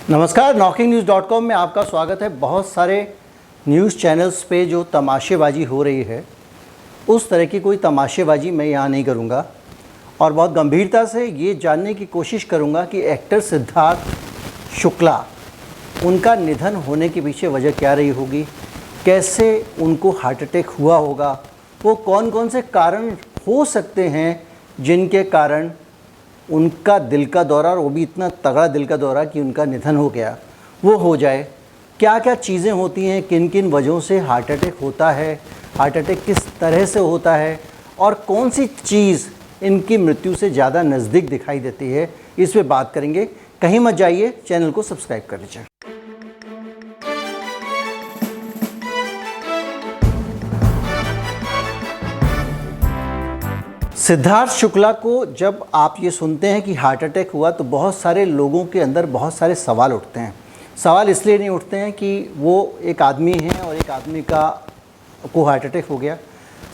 नमस्कार, knocking-news.com में आपका स्वागत है। बहुत सारे न्यूज़ चैनल्स पे जो तमाशेबाजी हो रही है, उस तरह की कोई तमाशेबाजी मैं यहाँ नहीं करूँगा और बहुत गंभीरता से ये जानने की कोशिश करूँगा कि एक्टर सिद्धार्थ शुक्ला, उनका निधन होने के पीछे वजह क्या रही होगी, कैसे उनको हार्ट अटैक हुआ होगा, वो कौन कौन से कारण हो सकते हैं जिनके कारण उनका दिल का दौरा, और वो भी इतना तगड़ा दिल का दौरा कि उनका निधन हो गया, वो हो जाए। क्या क्या चीज़ें होती हैं, किन किन वजहों से हार्ट अटैक होता है, हार्ट अटैक किस तरह से होता है और कौन सी चीज़ इनकी मृत्यु से ज़्यादा नज़दीक दिखाई देती है, इस पे बात करेंगे। कहीं मत जाइए, चैनल को सब्सक्राइब कर लीजिए। सिद्धार्थ शुक्ला को जब आप ये सुनते हैं कि हार्ट अटैक हुआ तो बहुत सारे लोगों के अंदर बहुत सारे सवाल उठते हैं। सवाल इसलिए नहीं उठते हैं कि वो एक आदमी है और एक आदमी को हार्ट अटैक हो गया।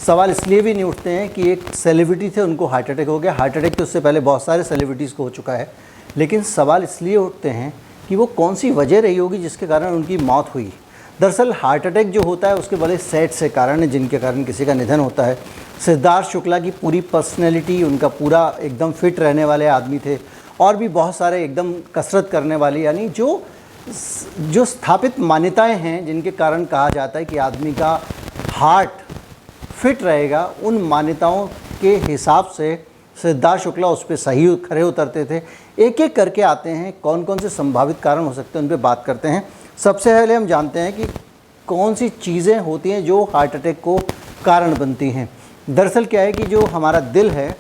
सवाल इसलिए भी नहीं उठते हैं कि एक सेलिब्रिटी थे, उनको हार्ट अटैक हो गया। हार्ट अटैक तो उससे पहले बहुत सारे सेलिब्रिटीज़ को हो चुका है। लेकिन सवाल इसलिए उठते हैं कि वो कौन सी वजह रही होगी जिसके कारण उनकी मौत हुई। दरअसल हार्ट अटैक जो होता है उसके बड़े सेट से कारण हैं जिनके कारण किसी का निधन होता है। सिद्धार्थ शुक्ला की पूरी पर्सनैलिटी, उनका पूरा एकदम फिट रहने वाले आदमी थे और भी बहुत सारे एकदम कसरत करने वाले, यानी जो स्थापित मान्यताएं हैं जिनके कारण कहा जाता है कि आदमी का हार्ट फिट रहेगा, उन मान्यताओं के हिसाब से सिद्धार्थ शुक्ला उस पर सही खरे उतरते थे। एक एक करके आते हैं, कौन कौन से संभावित कारण हो सकते हैं उन पर बात करते हैं। सबसे पहले हम जानते हैं कि कौन सी चीज़ें होती हैं जो हार्ट अटैक को कारण बनती हैं। दरअसल क्या है कि जो हमारा दिल है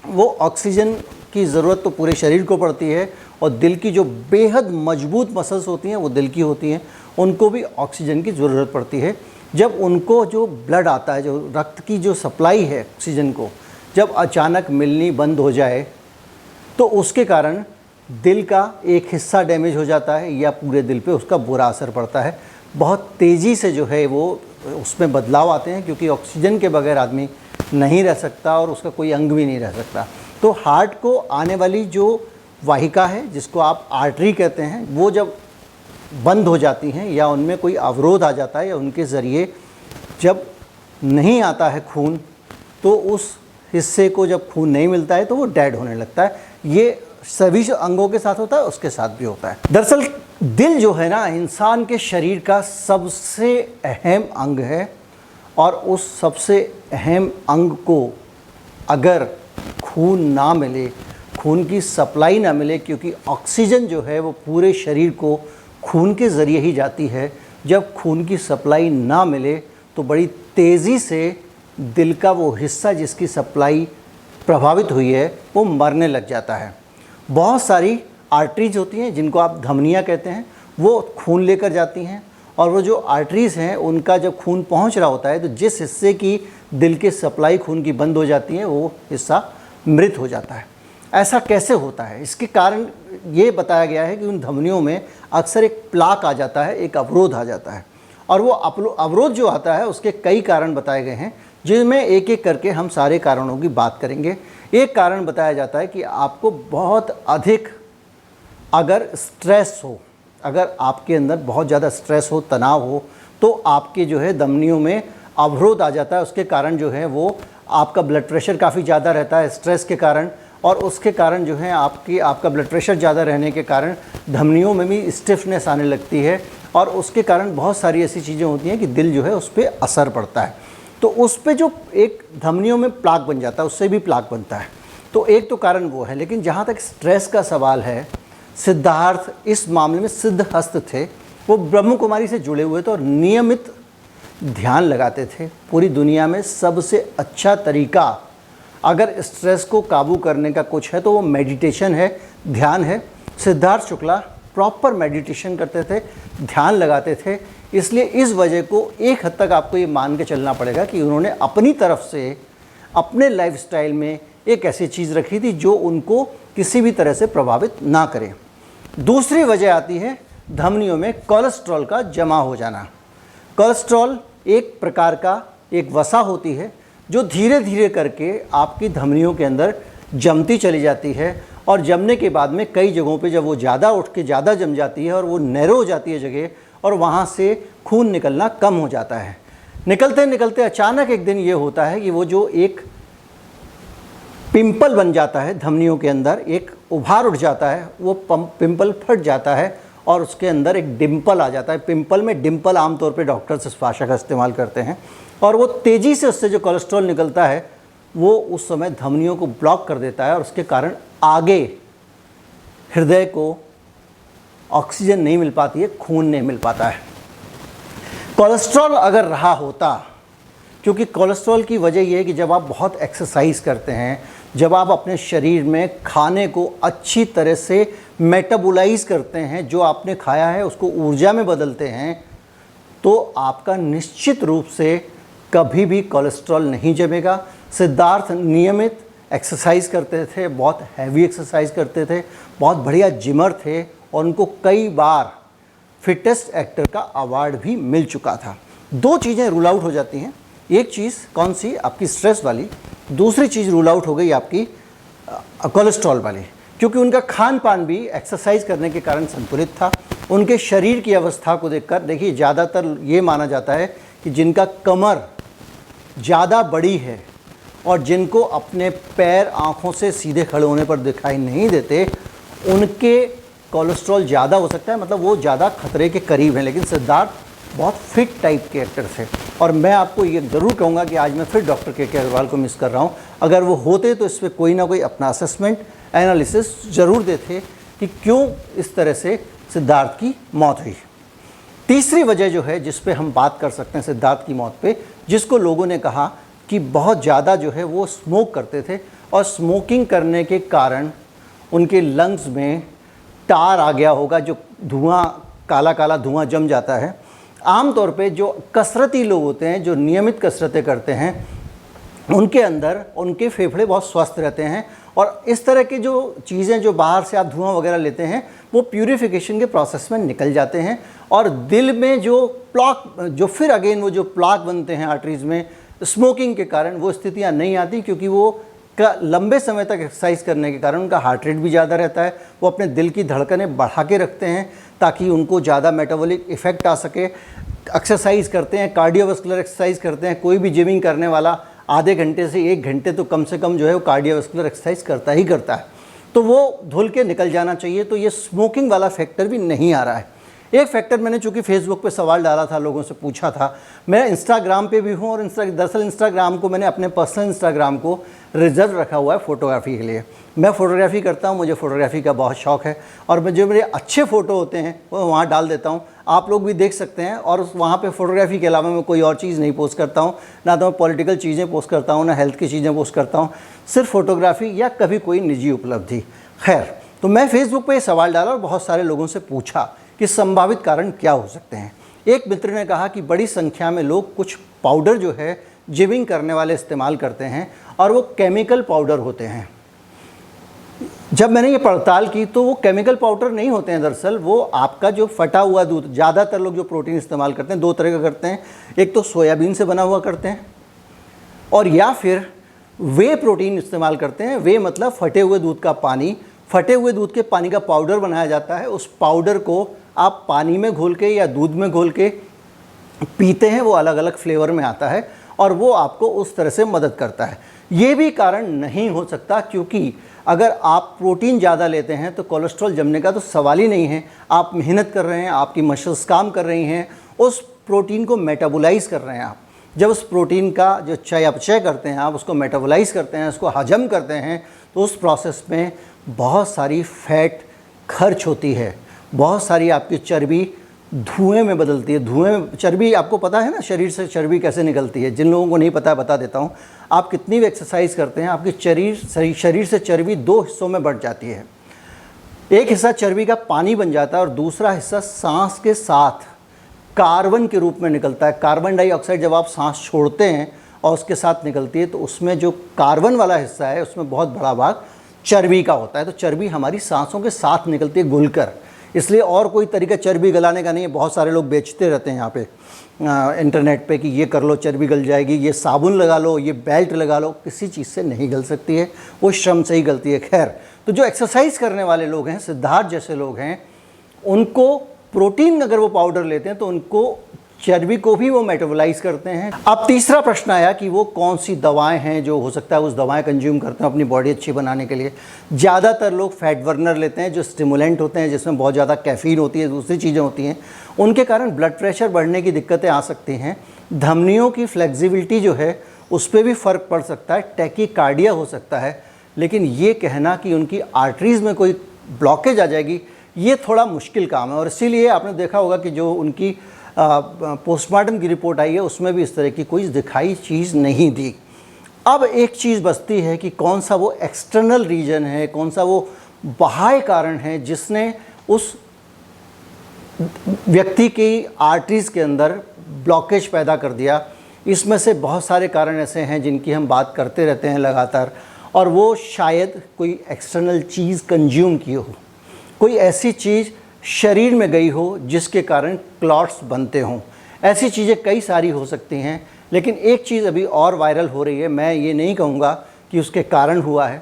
वो ऑक्सीजन की ज़रूरत तो पूरे शरीर को पड़ती है, और दिल की जो बेहद मजबूत मसल्स होती हैं वो दिल की होती हैं, उनको भी ऑक्सीजन की ज़रूरत पड़ती है। जब उनको जो ब्लड आता है, जो रक्त की जो सप्लाई है ऑक्सीजन को, जब अचानक मिलनी बंद हो जाए तो उसके कारण दिल का एक हिस्सा डैमेज हो जाता है या पूरे दिल पे उसका बुरा असर पड़ता है। बहुत तेज़ी से जो है वो उसमें बदलाव आते हैं, क्योंकि ऑक्सीजन के बगैर आदमी नहीं रह सकता और उसका कोई अंग भी नहीं रह सकता। तो हार्ट को आने वाली जो वाहिका है, जिसको आप आर्टरी कहते हैं, वो जब बंद हो जाती हैं या उनमें कोई अवरोध आ जाता है या उनके ज़रिए जब नहीं आता है खून, तो उस हिस्से को जब खून नहीं मिलता है तो वो डेड होने लगता है। ये सभी अंगों के साथ होता है, उसके साथ भी होता है। दरअसल दिल जो है ना, इंसान के शरीर का सबसे अहम अंग है, और उस सबसे अहम अंग को अगर खून ना मिले, खून की सप्लाई ना मिले, क्योंकि ऑक्सीजन जो है वो पूरे शरीर को खून के ज़रिए ही जाती है, जब खून की सप्लाई ना मिले तो बड़ी तेज़ी से दिल का वो हिस्सा जिसकी सप्लाई प्रभावित हुई है वो मरने लग जाता है। बहुत सारी आर्टरीज होती हैं जिनको आप धमनियाँ कहते हैं, वो खून लेकर जाती हैं, और वो जो आर्टरीज़ हैं उनका जब खून पहुंच रहा होता है तो जिस हिस्से की दिल के सप्लाई खून की बंद हो जाती है वो हिस्सा मृत हो जाता है। ऐसा कैसे होता है? इसके कारण ये बताया गया है कि उन धमनियों में अक्सर एक प्लाक आ जाता है, एक अवरोध आ जाता है, और वो अवरोध जो आता है उसके कई कारण बताए गए हैं, जिनमें एक एक करके हम सारे कारणों की बात करेंगे। एक कारण बताया जाता है कि आपको बहुत अधिक अगर स्ट्रेस हो, अगर आपके अंदर बहुत ज़्यादा स्ट्रेस हो, तनाव हो, तो आपके जो है धमनियों में अवरोध आ जाता है। उसके कारण जो है वो आपका ब्लड प्रेशर काफ़ी ज़्यादा रहता है स्ट्रेस के कारण, और उसके कारण जो है आपका ब्लड प्रेशर ज़्यादा रहने के कारण धमनियों में भी स्टिफनेस आने लगती है, और उसके कारण बहुत सारी ऐसी चीज़ें होती हैं कि दिल जो है उस पर असर पड़ता है। तो उस पर जो एक धमनियों में प्लाक बन जाता है, उससे भी प्लाक बनता है। तो एक तो कारण वो है। लेकिन जहाँ तक स्ट्रेस का सवाल है, सिद्धार्थ इस मामले में सिद्धहस्त थे। वो ब्रह्म कुमारी से जुड़े हुए थे और नियमित ध्यान लगाते थे। पूरी दुनिया में सबसे अच्छा तरीका अगर स्ट्रेस को काबू करने का कुछ है तो वो मेडिटेशन है, ध्यान है। सिद्धार्थ शुक्ला प्रॉपर मेडिटेशन करते थे, ध्यान लगाते थे। इसलिए इस वजह को एक हद तक आपको ये मान के चलना पड़ेगा कि उन्होंने अपनी तरफ से अपने लाइफस्टाइल में एक ऐसी चीज़ रखी थी जो उनको किसी भी तरह से प्रभावित ना करे। दूसरी वजह आती है धमनियों में कोलेस्ट्रॉल का जमा हो जाना। कोलेस्ट्रॉल एक प्रकार का एक वसा होती है जो धीरे धीरे करके आपकी धमनियों के अंदर जमती चली जाती है, और जमने के बाद में कई जगहों पे जब वो ज़्यादा उठ के ज़्यादा जम जाती है और वो नैरो हो जाती है जगह, और वहाँ से खून निकलना कम हो जाता है। निकलते निकलते अचानक एक दिन ये होता है कि वो जो एक पिंपल बन जाता है धमनियों के अंदर, एक उभार उठ जाता है, वो पिंपल फट जाता है और उसके अंदर एक डिम्पल आ जाता है। पिंपल में डिम्पल आमतौर पे डॉक्टर्स इस भाषा का इस्तेमाल करते हैं, और वो तेज़ी से उससे जो कोलेस्ट्रॉल निकलता है वो उस समय धमनियों को ब्लॉक कर देता है, और उसके कारण आगे हृदय को ऑक्सीजन नहीं मिल पाती है, खून नहीं मिल पाता है। कोलेस्ट्रॉल अगर रहा होता, क्योंकि कोलेस्ट्रॉल की वजह यह है कि जब आप बहुत एक्सरसाइज करते हैं, जब आप अपने शरीर में खाने को अच्छी तरह से मेटाबोलाइज करते हैं, जो आपने खाया है उसको ऊर्जा में बदलते हैं, तो आपका निश्चित रूप से कभी भी कोलेस्ट्रॉल नहीं जमेगा। सिद्धार्थ नियमित एक्सरसाइज करते थे, बहुत हैवी एक्सरसाइज करते थे, बहुत बढ़िया जिमर थे, और उनको कई बार फिटेस्ट एक्टर का अवार्ड भी मिल चुका था। दो चीज़ें रूल आउट हो जाती हैं। एक चीज़ कौन सी? आपकी स्ट्रेस वाली। दूसरी चीज़ रूल आउट हो गई आपकी कोलेस्ट्रॉल वाली, क्योंकि उनका खान पान भी एक्सरसाइज करने के कारण संतुलित था। उनके शरीर की अवस्था को देखकर, देखिए ज़्यादातर ये माना जाता है कि जिनका कमर ज़्यादा बड़ी है और जिनको अपने पैर आँखों से सीधे खड़े होने पर दिखाई नहीं देते, उनके कोलेस्ट्रॉल ज़्यादा हो सकता है, मतलब वो ज़्यादा खतरे के करीब हैं। लेकिन सिद्धार्थ बहुत फिट टाइप के एक्टर थे, और मैं आपको ये ज़रूर कहूँगा कि आज मैं फिर डॉक्टर के अग्रवाल को मिस कर रहा हूँ। अगर वो होते तो इस पर कोई ना कोई अपना असेसमेंट एनालिसिस ज़रूर देते कि क्यों इस तरह से सिद्धार्थ की मौत हुई। तीसरी वजह जो है जिस पे हम बात कर सकते हैं सिद्धार्थ की मौत पे, जिसको लोगों ने कहा कि बहुत ज़्यादा जो है वो स्मोक करते थे, और स्मोकिंग करने के कारण उनके लंग्स में टार आ गया होगा, जो धुआं, काला काला धुआं जम जाता है। आमतौर पे जो कसरती लोग होते हैं, जो नियमित कसरतें करते हैं, उनके अंदर उनके फेफड़े बहुत स्वस्थ रहते हैं, और इस तरह की जो चीज़ें जो बाहर से आप धुआं वगैरह लेते हैं वो प्यूरिफिकेशन के प्रोसेस में निकल जाते हैं, और दिल में जो प्लाक, जो फिर अगेन वो जो प्लाक बनते हैं आर्टरीज़ में, स्मोकिंग के कारण वो स्थितियाँ नहीं आती, क्योंकि वो लंबे समय तक एक्सरसाइज करने के कारण उनका हार्ट रेट भी ज़्यादा रहता है। वो अपने दिल की धड़कनें बढ़ा के रखते हैं ताकि उनको ज़्यादा मेटाबॉलिक इफ़ेक्ट आ सके। एक्सरसाइज करते हैं, कार्डियोवास्कुलर एक्सरसाइज करते हैं। कोई भी जिमिंग करने वाला आधे घंटे से 1 घंटे तो कम से कम जो है वो कार्डियोवास्कुलर एक्सरसाइज करता ही करता है, तो वो धुल के निकल जाना चाहिए। तो ये स्मोकिंग वाला फैक्टर भी नहीं आ रहा है। एक फैक्टर मैंने चूँकि फेसबुक पे सवाल डाला था, लोगों से पूछा था, मैं इंस्टाग्राम पे भी हूँ, और दरअसल इंस्टाग्राम को मैंने अपने पर्सनल इंस्टाग्राम को रिजर्व रखा हुआ है फ़ोटोग्राफ़ी के लिए। मैं फ़ोटोग्राफ़ी करता हूँ, मुझे फ़ोटोग्राफ़ी का बहुत शौक़ है, और मैं जो मेरे अच्छे फ़ोटो होते हैं वो वहाँ डाल देता हूँ। आप लोग भी देख सकते हैं, और वहाँ पे फ़ोटोग्राफ़ी के अलावा मैं कोई और चीज़ नहीं पोस्ट करता हूँ, ना तो मैं पॉलिटिकल चीज़ें पोस्ट करता हूँ, ना हेल्थ की चीज़ें पोस्ट करता हूँ, सिर्फ फ़ोटोग्राफ़ी या कभी कोई निजी उपलब्धि। खैर, तो मैं फेसबुक पे ये सवाल डाला और बहुत सारे लोगों से पूछा कि संभावित कारण क्या हो सकते हैं। एक मित्र ने कहा कि बड़ी संख्या में लोग कुछ पाउडर जो है जिमिंग करने वाले इस्तेमाल करते हैं, और वो केमिकल पाउडर होते हैं। जब मैंने ये पड़ताल की तो वो केमिकल पाउडर नहीं होते हैं, दरअसल वो आपका जो फटा हुआ दूध, ज़्यादातर लोग जो प्रोटीन इस्तेमाल करते हैं 2 तरह का करते हैं, एक तो सोयाबीन से बना हुआ करते हैं, और या फिर वे प्रोटीन इस्तेमाल करते हैं। वे मतलब फटे हुए दूध का पानी, फटे हुए दूध के पानी का पाउडर बनाया जाता है। उस पाउडर को आप पानी में घोल के या दूध में घोल के पीते हैं, वो अलग अलग फ्लेवर में आता है, और वो आपको उस तरह से मदद करता है। ये भी कारण नहीं हो सकता, क्योंकि अगर आप प्रोटीन ज़्यादा लेते हैं तो कोलेस्ट्रॉल जमने का तो सवाल ही नहीं है। आप मेहनत कर रहे हैं, आपकी मसल्स काम कर रही हैं, उस प्रोटीन को मेटाबोलाइज कर रहे हैं आप। जब उस प्रोटीन का जो चयापचय करते हैं, आप उसको मेटाबोलाइज करते हैं, उसको हजम करते हैं, तो उस प्रोसेस में बहुत सारी फैट खर्च होती है, बहुत सारी आपकी चर्बी धुएं में बदलती है। धुएं में चर्बी, आपको पता है ना शरीर से चर्बी कैसे निकलती है? जिन लोगों को नहीं पता है बता देता हूँ। आप कितनी भी एक्सरसाइज करते हैं, आपकी शरीर से चर्बी 2 हिस्सों में बढ़ जाती है। एक हिस्सा चर्बी का पानी बन जाता है, और दूसरा हिस्सा सांस के साथ कार्बन के रूप में निकलता है। कार्बन डाइऑक्साइड जब आप सांस छोड़ते हैं और उसके साथ निकलती है, तो उसमें जो कार्बन वाला हिस्सा है उसमें बहुत बड़ा भाग चर्बी का होता है। तो चर्बी हमारी सांसों के साथ निकलती है घुलकर। इसलिए और कोई तरीका चर्बी गलाने का नहीं है। बहुत सारे लोग बेचते रहते हैं यहाँ पे इंटरनेट पे कि ये कर लो चर्बी गल जाएगी, ये साबुन लगा लो, ये बेल्ट लगा लो। किसी चीज़ से नहीं गल सकती है, वो श्रम से ही गलती है। खैर, तो जो एक्सरसाइज करने वाले लोग हैं, सिद्धार्थ जैसे लोग हैं, उनको प्रोटीन अगर वो पाउडर लेते हैं तो उनको चर्बी को भी वो मेटाबोलाइज करते हैं। अब तीसरा प्रश्न आया कि वो कौन सी दवाएं हैं जो हो सकता है उस दवाएं कंज्यूम करते हैं अपनी बॉडी अच्छी बनाने के लिए। ज़्यादातर लोग फैट बर्नर लेते हैं, जो स्टिमुलेंट होते हैं, जिसमें बहुत ज़्यादा कैफीन होती है, दूसरी चीज़ें होती हैं। उनके कारण ब्लड प्रेशर बढ़ने की दिक्कतें आ सकती हैं। धमनियों की फ्लेक्सिबिलिटी जो है उस पर भी फ़र्क पड़ सकता है, टैकीकार्डिया हो सकता है। लेकिन ये कहना कि उनकी आर्टरीज़ में कोई ब्लॉकेज आ जाएगी, ये थोड़ा मुश्किल काम है। और इसीलिए आपने देखा होगा कि जो उनकी पोस्टमार्टम की रिपोर्ट आई है उसमें भी इस तरह की कोई दिखाई चीज़ नहीं दी। अब एक चीज़ बचती है कि कौन सा वो एक्सटर्नल रीजन है, कौन सा वो बाह्य कारण है जिसने उस व्यक्ति की आर्टरीज़ के अंदर ब्लॉकेज पैदा कर दिया। इसमें से बहुत सारे कारण ऐसे हैं जिनकी हम बात करते रहते हैं लगातार, और वो शायद कोई एक्सटर्नल चीज़ कंज्यूम की हो, कोई ऐसी चीज़ शरीर में गई हो जिसके कारण क्लॉट्स बनते हों। ऐसी चीज़ें कई सारी हो सकती हैं, लेकिन एक चीज़ अभी और वायरल हो रही है। मैं ये नहीं कहूँगा कि उसके कारण हुआ है,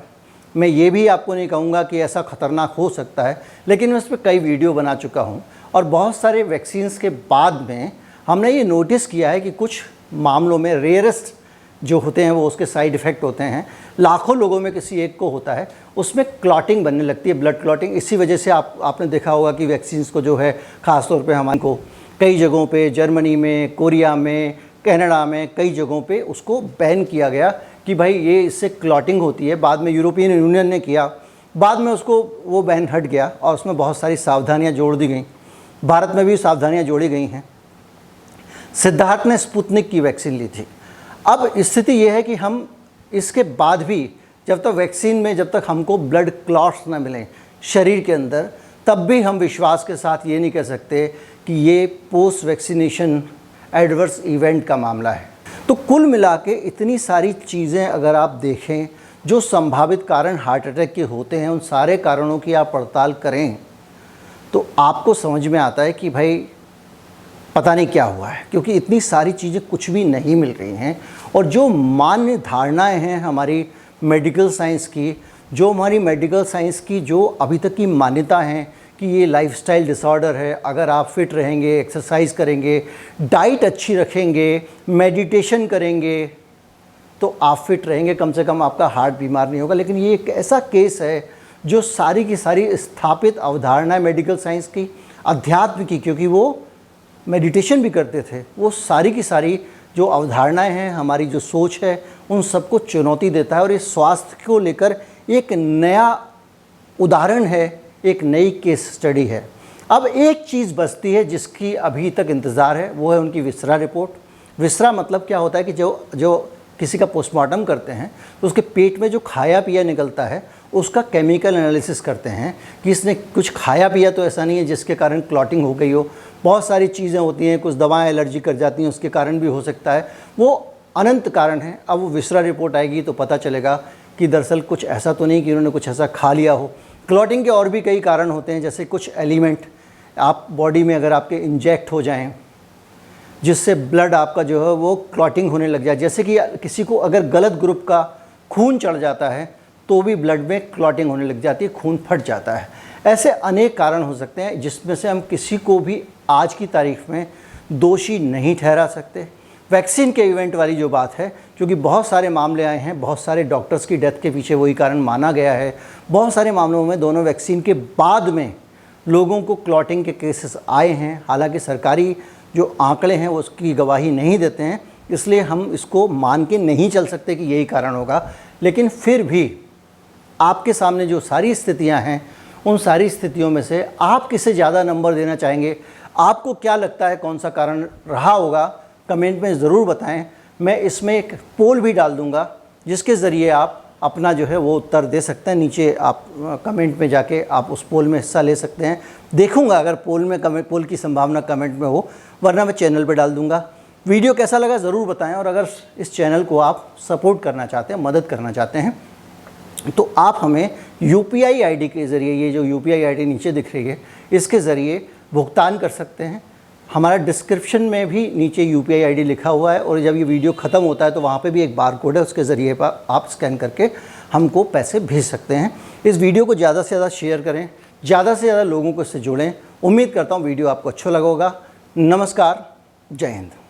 मैं ये भी आपको नहीं कहूँगा कि ऐसा ख़तरनाक हो सकता है, लेकिन मैं उस पर कई वीडियो बना चुका हूँ। और बहुत सारे वैक्सीन्स के बाद में हमने ये नोटिस किया है कि कुछ मामलों में, रेयरेस्ट जो होते हैं वो उसके साइड इफ़ेक्ट होते हैं, लाखों लोगों में किसी एक को होता है, उसमें क्लॉटिंग बनने लगती है, ब्लड क्लॉटिंग। इसी वजह से आपने देखा होगा कि वैक्सीन्स को जो है ख़ास तौर पे हमारे को कई जगहों पे, जर्मनी में, कोरिया में, कनाडा में, कई जगहों पे उसको बैन किया गया कि भाई ये इससे क्लॉटिंग होती है। बाद में यूरोपियन यूनियन ने किया, बाद में उसको वो बैन हट गया और उसमें बहुत सारी सावधानियाँ जोड़ दी गई। भारत में भी सावधानियाँ जोड़ी गई हैं। सिद्धार्थ ने स्पुतनिक की वैक्सीन ली थी। अब स्थिति ये है कि हम इसके बाद भी, जब तक वैक्सीन में, जब तक हमको ब्लड क्लॉट्स ना मिलें शरीर के अंदर, तब भी हम विश्वास के साथ ये नहीं कह सकते कि ये पोस्ट वैक्सीनेशन एडवर्स इवेंट का मामला है। तो कुल मिला के इतनी सारी चीज़ें अगर आप देखें जो संभावित कारण हार्ट अटैक के होते हैं, उन सारे कारणों की आप पड़ताल करें तो आपको समझ में आता है कि भाई पता नहीं क्या हुआ है, क्योंकि इतनी सारी चीज़ें कुछ भी नहीं मिल रही हैं। और जो मान्य धारणाएं हैं हमारी मेडिकल साइंस की, जो अभी तक की मान्यता हैं कि ये लाइफस्टाइल डिसऑर्डर है, अगर आप फिट रहेंगे, एक्सरसाइज करेंगे, डाइट अच्छी रखेंगे, मेडिटेशन करेंगे तो आप फिट रहेंगे, कम से कम आपका हार्ट बीमार नहीं होगा। लेकिन ये एक ऐसा केस है जो सारी की सारी स्थापित अवधारणा मेडिकल साइंस की, अध्यात्म की, क्योंकि वो मेडिटेशन भी करते थे, वो सारी की सारी जो अवधारणाएं हैं, हमारी जो सोच है, उन सबको चुनौती देता है। और ये स्वास्थ्य को लेकर एक नया उदाहरण है, एक नई केस स्टडी है। अब एक चीज़ बचती है जिसकी अभी तक इंतज़ार है, वो है उनकी विसरा रिपोर्ट। विसरा मतलब क्या होता है कि जो किसी का पोस्टमार्टम करते हैं तो उसके पेट में जो खाया पिया निकलता है उसका केमिकल एनालिसिस करते हैं कि इसने कुछ खाया पिया तो ऐसा नहीं है जिसके कारण क्लॉटिंग हो गई हो। बहुत सारी चीज़ें होती हैं, कुछ दवाएं एलर्जी कर जाती हैं, उसके कारण भी हो सकता है, वो अनंत कारण है। अब वो विसरा रिपोर्ट आएगी तो पता चलेगा कि दरअसल कुछ ऐसा तो नहीं कि उन्होंने कुछ ऐसा खा लिया हो। क्लॉटिंग के और भी कई कारण होते हैं, जैसे कुछ एलिमेंट आप बॉडी में अगर आपके इंजेक्ट हो जाएं जिससे ब्लड आपका जो है वो क्लॉटिंग होने लग जाए। जैसे कि किसी को अगर गलत ग्रुप का खून चढ़ जाता है तो भी ब्लड में क्लॉटिंग होने लग जाती है, खून फट जाता है। ऐसे अनेक कारण हो सकते हैं जिसमें से हम किसी को भी आज की तारीख में दोषी नहीं ठहरा सकते। वैक्सीन के इवेंट वाली जो बात है, क्योंकि बहुत सारे मामले आए हैं, बहुत सारे डॉक्टर्स की डेथ के पीछे वही कारण माना गया है। बहुत सारे मामलों में दोनों वैक्सीन के बाद में लोगों को क्लॉटिंग के केसेस आए हैं। हालांकि सरकारी जो आंकड़े हैं वो उसकी गवाही नहीं देते हैं, इसलिए हम इसको मान के नहीं चल सकते कि यही कारण होगा। लेकिन फिर भी आपके सामने जो सारी स्थितियां हैं, उन सारी स्थितियों में से आप किसे ज़्यादा नंबर देना चाहेंगे? आपको क्या लगता है कौन सा कारण रहा होगा? कमेंट में ज़रूर बताएं। मैं इसमें एक पोल भी डाल दूंगा जिसके ज़रिए आप अपना जो है वो उत्तर दे सकते हैं। नीचे आप कमेंट में जाके आप उस पोल में हिस्सा ले सकते हैं। देखूंगा अगर पोल की संभावना कमेंट में हो, वरना मैं चैनल पे डाल दूंगा। वीडियो कैसा लगा ज़रूर बताएं, और अगर इस चैनल को आप सपोर्ट करना चाहते हैं, मदद करना चाहते हैं, तो आप हमें UPI ID के ज़रिए, ये जो UPI ID नीचे दिख रही है, इसके ज़रिए भुगतान कर सकते हैं। हमारा डिस्क्रिप्शन में भी नीचे UPI ID लिखा हुआ है, और जब ये वीडियो ख़त्म होता है तो वहाँ पे भी एक बार कोड है, उसके ज़रिए पर आप स्कैन करके हमको पैसे भेज सकते हैं। इस वीडियो को ज़्यादा से ज़्यादा शेयर करें, ज़्यादा से ज़्यादा लोगों को इससे जुड़ें। उम्मीद करता हूँ वीडियो आपको अच्छा लगा होगा। नमस्कार, जय हिंद।